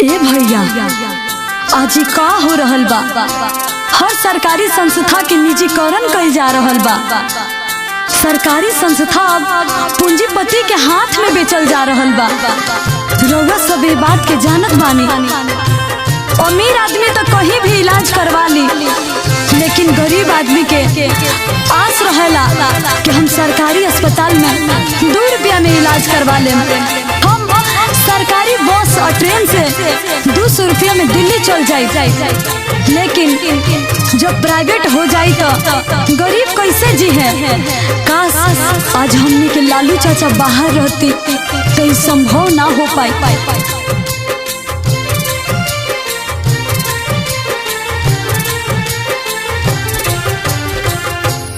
ए भैया, आज का हो रहल बा? हर सरकारी संस्था के निजीकरण कइल जा रहल बा। सरकारी संस्था अब पूंजीपति के हाथ में बेचल जा रहल बा। रउआ सब ए बात के जानत बानी। अमीर आदमी तो कहीं भी इलाज करवा ली, लेकिन गरीब आदमी के आस रहेला कि हम सरकारी अस्पताल में 2 रुपया में इलाज करवा लें। हम सरकारी बस और ट्रेन से 200 रुपया में दिल्ली चल जाए, लेकिन जब प्राइवेट हो जाए तो गरीब कैसे जी है? काश आज हमने के लालू चाचा बाहर रहती तो ये संभव ना हो पाए।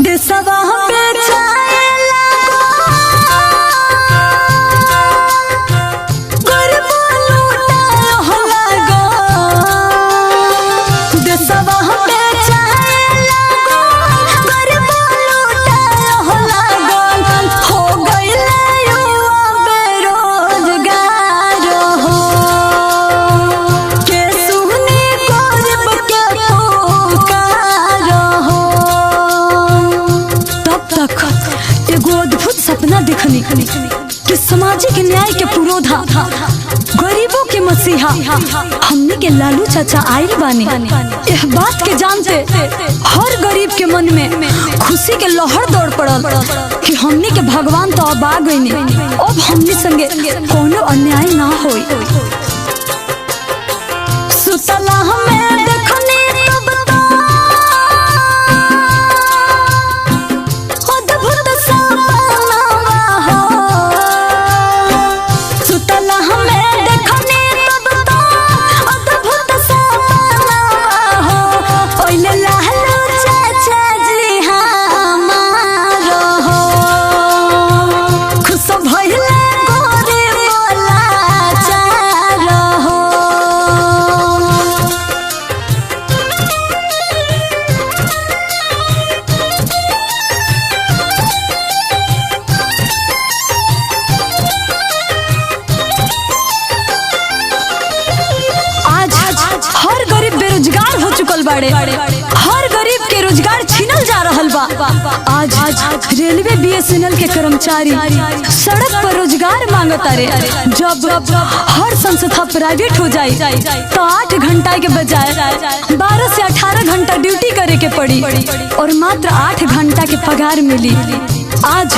देशवा सपना देखनी कि सामाजिक न्याय के पुरोधा, गरीबों के मसीहा हमने के लालू चाचा आइल बानी। यह बात के जानते हर गरीब के मन में खुशी के लहर दौड़ पड़ल कि हमने के भगवान तो अब आ गई, अब हमने संगे कोनो अन्याय ना होई। सुतला हमें देखनी बड़े, हर गरीब के रोजगार छीनल जा रहल बा। आज रेलवे BSNL के कर्मचारी सड़क पर रोजगार मांगत रे। जब हर संस्था प्राइवेट हो जाए तो 8 घंटा के बजाय 12 से 18 घंटा ड्यूटी करे के पड़ी और मात्र 8 घंटा के पगार मिली। आज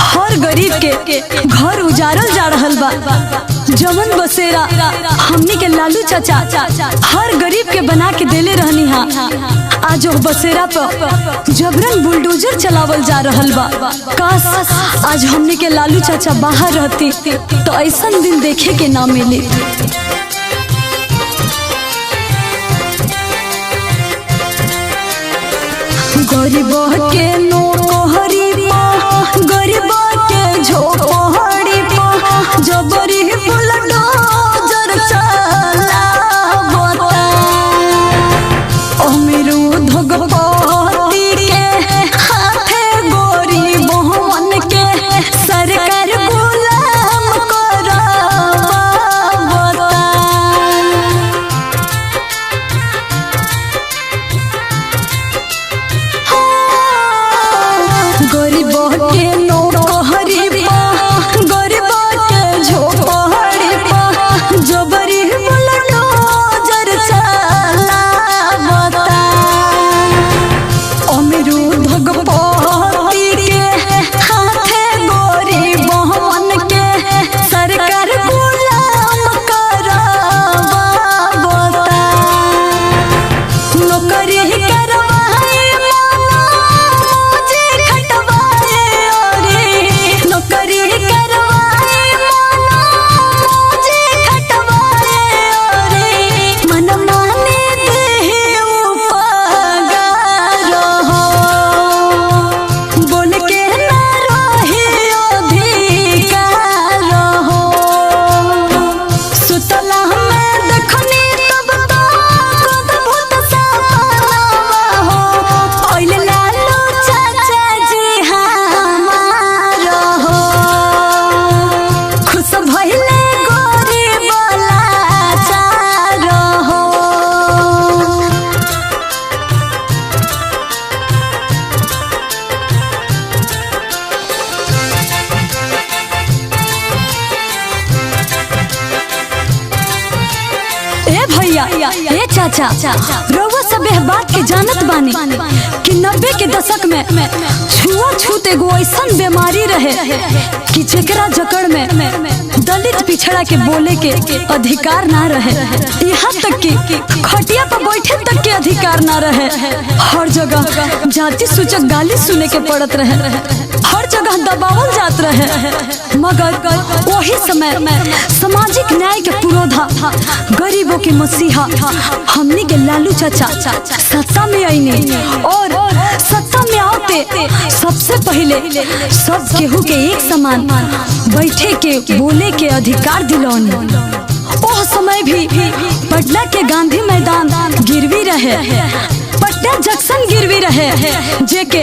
हर गरीब के घर उजारल जा रहल बा। जवन बसेरा हमनी के लालू चाचा हर गरीब के बना के देले रहनी हा, आज वो बसेरा पर जबरन बुलडोजर चलावल जा रहल बा। काश आज हमनी के लालू चाचा बाहर रहती तो ऐसा दिन देखे के ना मिले। गरीब के नौकरी गरीब के झोपड़ी जबरी बुलडोजर चलावता। अमीर उद्योगपति के हाथे गरीबन के सरकार गुलाम करावता। गरीब के नौकरी गरीब के झोपड़ी ए भैया, ए चाचा, रउआ सब एह बात के जानत बानी कि 90 के दशक में छुआछूत एगो ऐसन बीमारी रहे कि जेकरा जकड़ में दलित पिछड़ा के बोले के अधिकार ना रहे, यहाँ तक कि खटिया पर बैठे तक के अधिकार ना रहे। हर जगह जाति सूचक गाली सुने के पड़त रहे, हर जगह दबावल जात रहे। मगर वही समय सामाजिक न्याय के पुरोधा, गरीबों के मसीहा हमनी के लालू चाचा सत्ता में आईने और सत्ता में आते सबसे पहले सब केहू के एक समान बैठे के बोले के अधिकार दिलौनी। ओह समय भी पटना के गांधी मैदान गिरवी रहे, पटना जंक्शन गिरवी रहे, जेके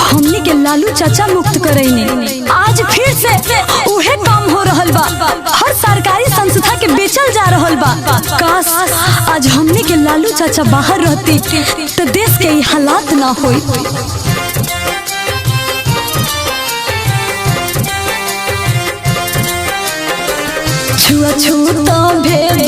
हमनी के लालू चाचा मुक्त करैने। आज फिर से उहे काम हो रहल बा, हर सरकारी संस्था के बेचल जा रहल बा। काश आज हमनी के लालू चाचा बाहर रहती तो देश के ई हालात ना होई। छुआछूत भेद